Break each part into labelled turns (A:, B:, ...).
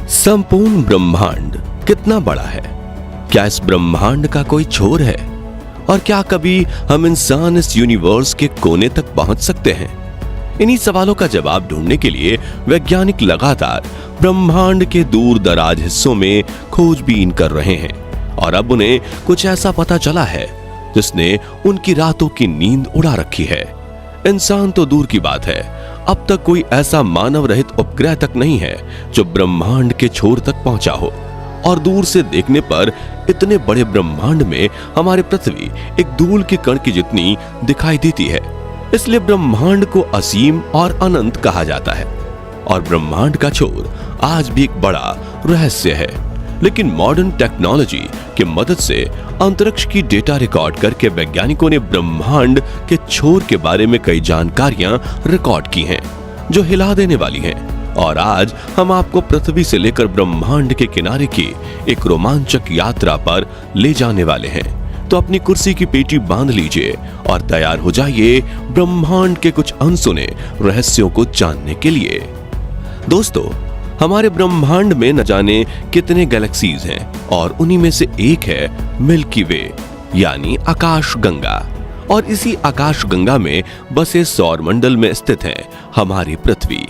A: संपूर्ण ब्रह्मांड कितना बड़ा है? क्या इस ब्रह्मांड का कोई छोर है? और क्या कभी हम इंसान इस यूनिवर्स के कोने तक पहुंच सकते हैं? इन्हीं सवालों का जवाब ढूंढने के लिए वैज्ञानिक लगातार ब्रह्मांड के दूर दराज हिस्सों में खोजबीन कर रहे हैं और अब उन्हें कुछ ऐसा पता चला है जिसने उनकी रातों की नींद उड़ा रखी है। इंसान तो दूर की बात है, अब तक कोई ऐसा मानव रहित उपग्रह तक नहीं है जो ब्रह्मांड के छोर तक पहुंचा हो। और दूर से देखने पर इतने बड़े ब्रह्मांड में हमारी पृथ्वी एक धूल के कण की जितनी दिखाई देती है। इसलिए ब्रह्मांड को असीम और अनंत कहा जाता है और ब्रह्मांड का छोर आज भी एक बड़ा रहस्य है। लेकिन मॉडर्न टेक्नोलॉजी की मदद से अंतरिक्ष की डेटा रिकॉर्ड करके वैज्ञानिकों ने ब्रह्मांड के छोर के बारे में कई जानकारियां रिकॉर्ड की हैं जो हिला देने वाली हैं। और आज हम आपको पृथ्वी से लेकर ब्रह्मांड के किनारे की एक रोमांचक यात्रा पर ले जाने वाले हैं। तो अपनी कुर्सी की पेटी बांध लीजिए और तैयार हो जाइए ब्रह्मांड के कुछ अनसुने रहस्यों को जानने के लिए। दोस्तों, हमारे ब्रह्मांड में न जाने कितने गैलेक्सीज हैं और उन्हीं में से एक है मिल्की वे यानी आकाश गंगा। और इसी आकाश गंगा में बसे सौर मंडल में स्थित है हमारी पृथ्वी,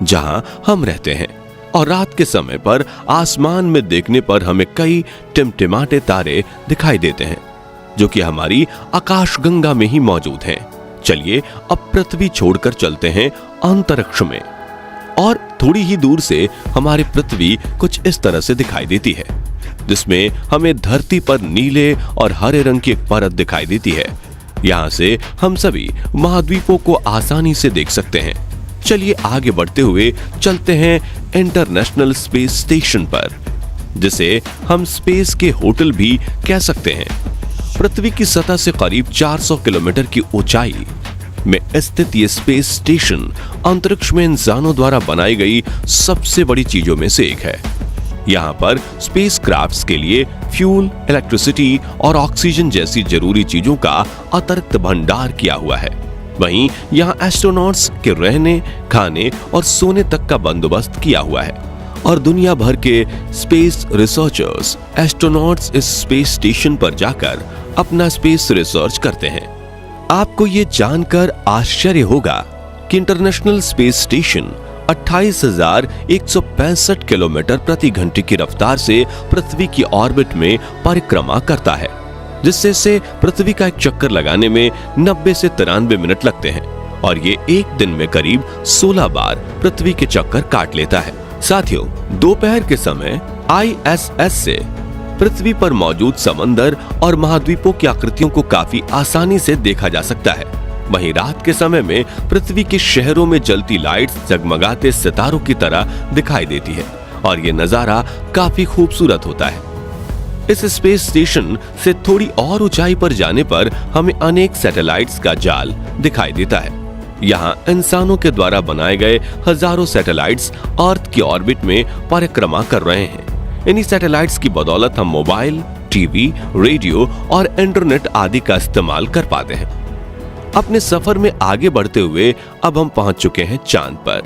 A: जहां हम रहते हैं। और रात के समय पर आसमान में देखने पर हमें कई टिमटिमाते तारे दिखाई देते हैं जो कि हमारी आकाश गंगा में ही मौजूद हैं। चलिए अब पृथ्वी छोड़कर चलते हैं अंतरिक्ष में। और थोड़ी ही दूर से हमारी पृथ्वी कुछ इस तरह से दिखाई देती है, जिसमें हमें धरती पर नीले और हरे रंग की एक परत दिखाई देती है। यहां से हम सभी महाद्वीपों को आसानी से देख सकते हैं। चलिए आगे बढ़ते हुए चलते हैं इंटरनेशनल स्पेस स्टेशन पर, जिसे हम स्पेस के होटल भी कह सकते हैं। पृथ्वी की सतह से करीब 400 किलोमीटर की ऊंचाई में स्थित ये स्पेस स्टेशन अंतरिक्ष में इंसानों द्वारा बनाई गई सबसे बड़ी चीजों में से एक है। यहाँ पर स्पेस क्राफ्ट्स के लिए फ्यूल, इलेक्ट्रिसिटी और ऑक्सीजन जैसी जरूरी चीजों का अतिरिक्त भंडार किया हुआ है। वहीं यहाँ एस्ट्रोनॉट्स के रहने, खाने और सोने तक का बंदोबस्त किया हुआ है। और दुनिया भर के स्पेस रिसर्चर्स, एस्ट्रोनॉट्स इस स्पेस स्टेशन पर जाकर अपना स्पेस रिसर्च करते हैं। आपको ये जानकर आश्चर्य होगा कि इंटरनेशनल स्पेस स्टेशन 28,165 किलोमीटर प्रति घंटे की रफ्तार से पृथ्वी की ऑर्बिट में परिक्रमा करता है, जिससे इसे पृथ्वी का एक चक्कर लगाने में 90 से 93 मिनट लगते हैं। और ये एक दिन में करीब 16 बार पृथ्वी के चक्कर काट लेता है। साथियों, दोपहर के समय ISS से पृथ्वी पर मौजूद समंदर और महाद्वीपों की आकृतियों को काफी आसानी से देखा जा सकता है। वहीं रात के समय में पृथ्वी के शहरों में जलती लाइट्स जगमगाते सितारों की तरह दिखाई देती है और ये नजारा काफी खूबसूरत होता है। इस स्पेस स्टेशन से थोड़ी और ऊंचाई पर जाने पर हमें अनेक सैटेलाइट्स का जाल दिखाई देता है। यहाँ इंसानों के द्वारा बनाए गए हजारों सैटेलाइट्स अर्थ की ऑर्बिट में परिक्रमा कर रहे हैं। इन्हीं सैटेलाइट्स की बदौलत हम मोबाइल, टीवी, रेडियो और इंटरनेट आदि का इस्तेमाल कर पाते हैं। अपने सफर में आगे बढ़ते हुए अब हम पहुंच चुके हैं चांद पर,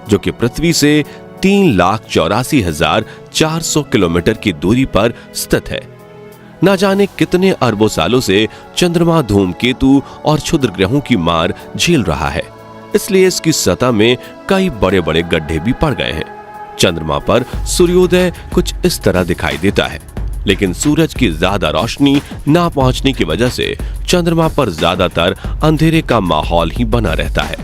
A: जो कि पृथ्वी से 3,84,400 किलोमीटर की दूरी पर स्थित है। ना जाने कितने अरबों सालों से चंद्रमा धूमकेतु और क्षुद्र ग्रहों की मार झेल रहा है, इसलिए इसकी सतह में कई बड़े बड़े गड्ढे भी पड़ गए हैं। चंद्रमा पर सूर्योदय कुछ इस तरह दिखाई देता है, लेकिन सूरज की ज्यादा रोशनी ना पहुंचने की वजह से चंद्रमा पर ज्यादातर अंधेरे का माहौल ही बना रहता है।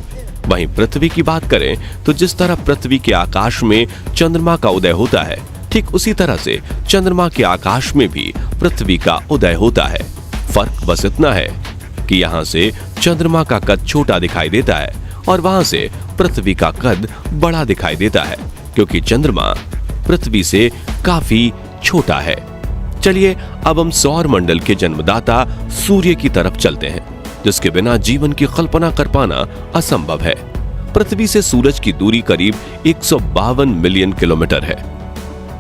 A: वहीं पृथ्वी की बात करें तो जिस तरह पृथ्वी के आकाश में चंद्रमा का उदय होता है, ठीक उसी तरह से चंद्रमा के आकाश में भी पृथ्वी का उदय होता है। फर्क बस इतना है कि यहाँ से चंद्रमा का कद छोटा दिखाई देता है और वहां से पृथ्वी का कद बड़ा दिखाई देता है, क्योंकि चंद्रमा पृथ्वी से काफी छोटा है। चलिए अब हम सौर मंडल के जन्मदाता सूर्य की तरफ चलते हैं, जिसके बिना जीवन की कल्पना कर पाना असंभव है। पृथ्वी से सूरज की दूरी करीब 152 मिलियन किलोमीटर है।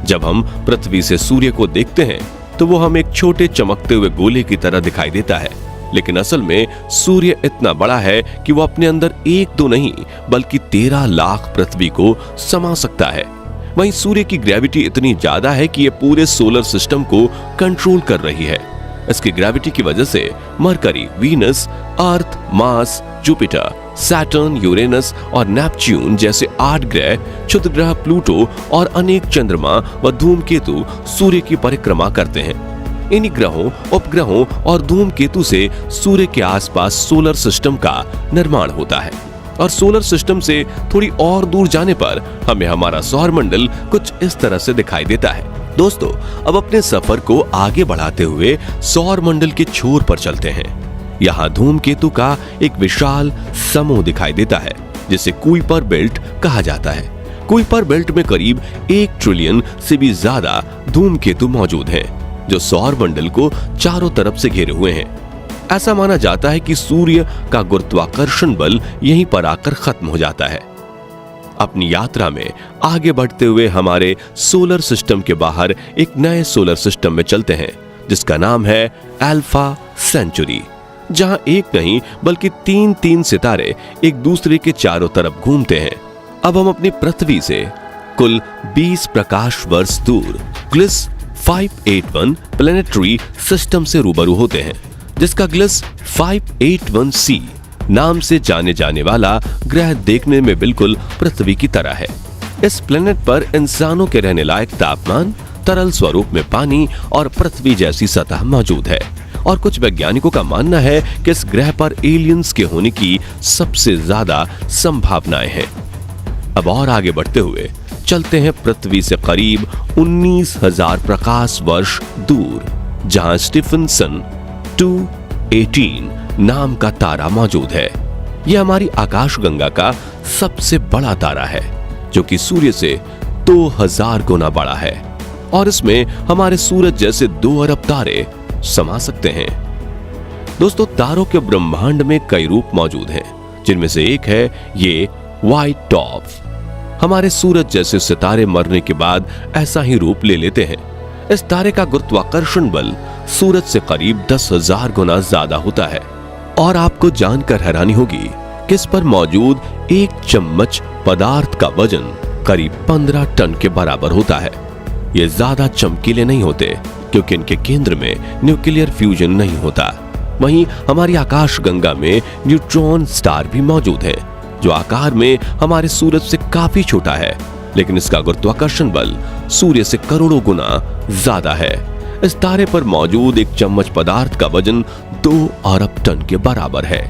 A: जब हम पृथ्वी से सूर्य को देखते हैं तो वो हमें एक छोटे चमकते हुए गोले की तरह दिखाई देता है, लेकिन असल में सूर्य इतना बड़ा है कि वो अपने अंदर एक दो नहीं बल्कि 13 लाख पृथ्वी को समा सकता है। वहीं सूर्य की ग्रेविटी इतनी ज्यादा है कि ये पूरे सोलर सिस्टम को कंट्रोल कर रही है। इसकी ग्रेविटी की वजह से मरकरी, वीनस, अर्थ, मार्स, जुपिटर, सैटर्न, यूरेनस और नेपच्यून जैसे 8 ग्रह, क्षुद्र ग्रह प्लूटो और अनेक चंद्रमा व धूमकेतु सूर्य की परिक्रमा करते हैं। इन्हीं ग्रहों, उपग्रहों और धूमकेतु से सूर्य के आसपास सोलर सिस्टम का निर्माण होता है और सोलर सिस्टम से थोड़ी और दूर जाने पर हमें हमारा सौर मंडल कुछ इस तरह से दिखाई देता है। दोस्तों, अब अपने सफर को आगे बढ़ाते हुए सौर मंडल के छोर पर चलते हैं। यहाँ धूमकेतु का एक विशाल समूह दिखाई देता है जिसे कुइपर बेल्ट कहा जाता है। कुइपर बेल्ट में करीब 1 ट्रिलियन से भी ज्यादा धूमकेतु मौजूद हैं, जो सौर मंडल को चारों तरफ से घेरे हुए हैं। ऐसा माना जाता है कि सूर्य का गुरुत्वाकर्षण बल यहीं पर आकर खत्म हो जाता है। अपनी यात्रा में आगे बढ़ते हुए हमारे सोलर सिस्टम के बाहर एक नए सोलर सिस्टम में चलते हैं जिसका नाम है अल्फा सेंचुरी, जहां एक नहीं बल्कि 3 सितारे एक दूसरे के चारों तरफ घूमते हैं। अब हम अपनी पृथ्वी से कुल 20 प्रकाश वर्ष दूर ग्लिस 581 प्लैनेटरी सिस्टम से रूबरू होते हैं, जिसका ग्लिस 581c नाम से जाने जाने वाला ग्रह देखने में बिल्कुल पृथ्वी की तरह है। इस प्लेनेट पर इंसानों के रहने लायक तापमान, तरल स्वरूप में पानी और पृथ्वी जैसी सतह मौजूद है और कुछ वैज्ञानिकों का मानना है कि इस ग्रह पर एलियंस के होने की सबसे ज्यादा संभावनाएं हैं। अब और आगे बढ़ते हुए चलते हैं पृथ्वी से करीब 19,000 प्रकाश वर्ष दूर, जहां स्टीफनसन 218 नाम का तारा मौजूद है। यह हमारी आकाशगंगा का सबसे बड़ा तारा है, जो कि सूर्य से 2000 गुना बड़ा है और इसमें हमारे सूरज जैसे 2 अरब तारे समा सकते हैं। दोस्तों, तारों के ब्रह्मांड में कई रूप मौजूद हैं, जिनमें से एक है ये व्हाइट डॉर्फ। हमारे सूरज जैसे सितारे मरने के बाद ऐसा ही रूप ले लेते हैं। इस तारे का गुरुत्वाकर्षण बल सूरज से करीब 10,000 गुना ज्यादा होता है और आपको जानकर हैरानी होगी कि इस पर मौजूद 1 चम्मच पदार्थ का वजन करीब 15 टन के बराबर होता है। ये ज्यादा चमकीले नहीं होते क्योंकि इनके केंद्र में न्यूक्लियर फ्यूजन नहीं होता। वहीं हमारी आकाशगंगा में न्यूट्रॉन स्टार भी मौजूद है, जो आकार में हमारे सूरज से काफी छोटा है, लेकिन इसका गुरुत्वाकर्षण बल सूर्य से करोड़ों गुना ज्यादा है। इस तारे पर मौजूद 1 चम्मच पदार्थ का वजन 2 अरब टन के बराबर है।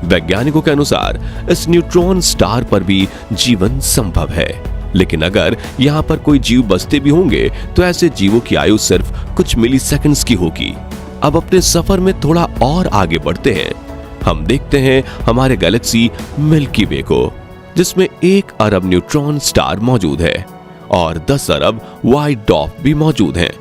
A: वैज्ञानिकों के अनुसार इस न्यूट्रॉन स्टार पर भी जीवन संभव है, लेकिन अगर यहाँ पर कोई जीव बसते भी होंगे तो ऐसे जीवों की आयु सिर्फ कुछ मिलीसेकंड्स की होगी। अब अपने सफर में थोड़ा और आगे बढ़ते हैं। हम देखते हैं हमारे गैलेक्सी मिल्की वे को, जिसमें 1 अरब न्यूट्रॉन स्टार मौजूद है और 10 अरब व्हाइट डॉर्फ भी मौजूद हैं।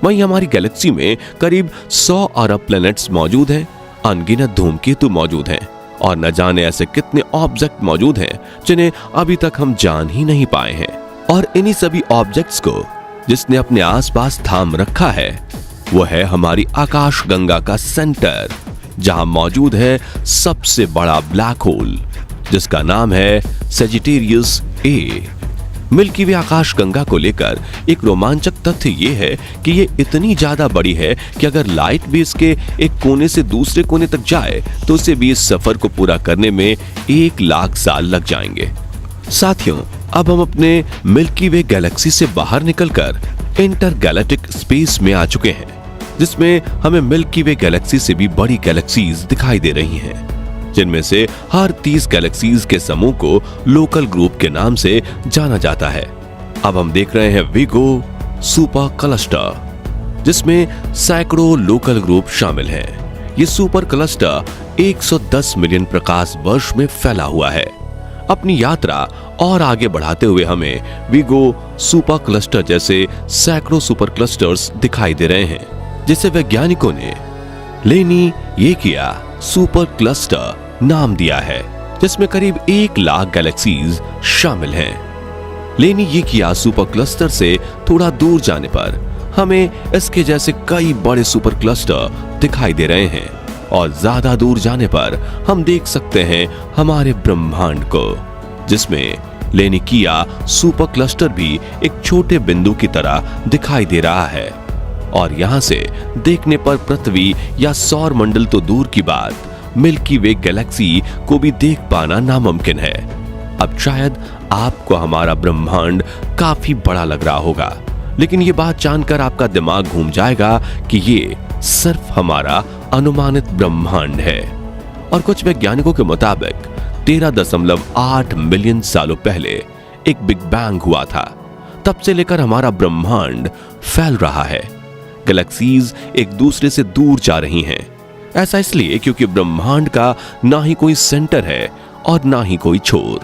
A: वहीं हमारी गैलेक्सी में करीब 100 अरब प्लैनेट्स मौजूद हैं, अनगिनत धूमकेतु मौजूद हैं और न जाने ऐसे कितने ऑब्जेक्ट मौजूद हैं जिन्हें अभी तक हम जान ही नहीं पाए हैं। और इन्हीं सभी ऑब्जेक्ट्स को जिसने अपने आसपास थाम रखा है वो है हमारी आकाशगंगा का सेंटर, जहां मौजूद है सबसे बड़ा ब्लैक होल, जिसका नाम है सजिटेरियस ए। मिल्की वे आकाशगंगा को लेकर एक रोमांचक तथ्य ये है कि ये इतनी ज्यादा बड़ी है कि अगर लाइट भी इसके एक कोने से दूसरे कोने तक जाए तो उसे भी इस सफर को पूरा करने में 1 लाख साल लग जाएंगे। साथियों, अब हम अपने मिल्की वे गैलेक्सी से बाहर निकलकर इंटरगैलेक्टिक स्पेस में आ चुके हैं, जिसमें हमें मिल्की वे गैलेक्सी से भी बड़ी गैलेक्सीज दिखाई दे रही हैं, जिनमें से हर 30 गैलेक्सीज के समूह को लोकल ग्रुप के नाम से जाना जाता है। अब हम देख रहे हैं विगो सुपर क्लस्टर, जिसमें सैकड़ों लोकल ग्रुप शामिल हैं। ये सुपर क्लस्टर 110 मिलियन प्रकाश वर्ष में फैला हुआ है। अपनी यात्रा और आगे बढ़ाते हुए हमें विगो सुपर क्लस्टर जैसे सैकड़ों सुपर क्लस्टर्स दिखाई दे रहे हैं, जिसे वैज्ञानिकों ने लेनियेकिया सुपर क्लस्टर नाम दिया है, जिसमें करीब 1 लाख गैलेक्सीज शामिल हैं। लेनियेकिया सुपर क्लस्टर से थोड़ा दूर जाने पर हमें इसके जैसे कई बड़े सुपर क्लस्टर दिखाई दे रहे हैं और ज्यादा दूर जाने पर हम देख सकते हैं हमारे ब्रह्मांड को, जिसमें लेनिकिया सुपर क्लस्टर भी एक छोटे बिंदु की तरह दिखाई दे रहा है और यहां से देखने पर पृथ्वी या सौर मंडल तो दूर की बात, मिल्की वे गैलेक्सी को भी देख पाना नामुमकिन है। अब शायद आपको हमारा ब्रह्मांड काफी बड़ा लग रहा होगा, लेकिन ये बात जानकर आपका दिमाग घूम जाएगा कि ये सिर्फ हमारा अनुमानित ब्रह्मांड है। और कुछ वैज्ञानिकों के मुताबिक 13.8 मिलियन सालों पहले एक बिग बैंग हुआ था। तब से लेकर हमारा ब्रह्मांड फैल रहा है। गैलेक्सीज एक दूसरे से दूर जा रही हैं। ऐसा इसलिए क्योंकि ब्रह्मांड का ना ही कोई सेंटर है और ना ही कोई छोर,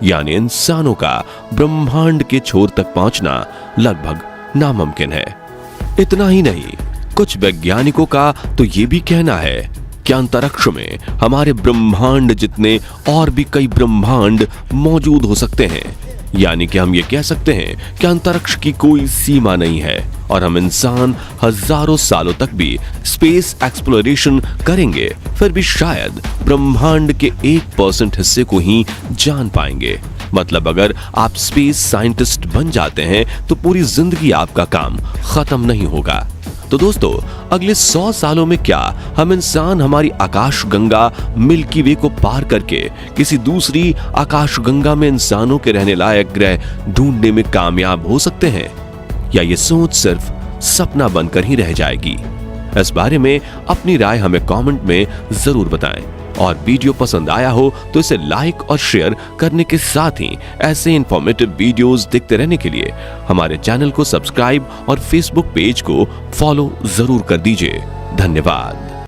A: यानी इंसानों का ब्रह्मांड के छोर तक पहुंचना लगभग नामुमकिन है। इतना ही नहीं, कुछ वैज्ञानिकों का तो ये भी कहना है कि अंतरिक्ष में हमारे ब्रह्मांड जितने और भी कई ब्रह्मांड मौजूद हो सकते हैं। यानी कि हम ये कह सकते हैं कि अंतरिक्ष की कोई सीमा नहीं है और हम इंसान हजारों सालों तक भी स्पेस एक्सप्लोरेशन करेंगे, फिर भी शायद ब्रह्मांड के 1% हिस्से को ही जान पाएंगे। मतलब अगर आप स्पेस साइंटिस्ट बन जाते हैं तो पूरी जिंदगी आपका काम खत्म नहीं होगा। तो दोस्तों, अगले 100 सालों में क्या हम इंसान हमारी आकाशगंगा मिल्की वे को पार करके किसी दूसरी आकाशगंगा में इंसानों के रहने लायक ग्रह ढूंढने में कामयाब हो सकते हैं, या ये सोच सिर्फ सपना बनकर ही रह जाएगी? इस बारे में अपनी राय हमें कमेंट में जरूर बताएं और वीडियो पसंद आया हो तो इसे लाइक और शेयर करने के साथ ही ऐसे इंफॉर्मेटिव वीडियोस देखते रहने के लिए हमारे चैनल को सब्सक्राइब और फेसबुक पेज को फॉलो जरूर कर दीजिए। धन्यवाद।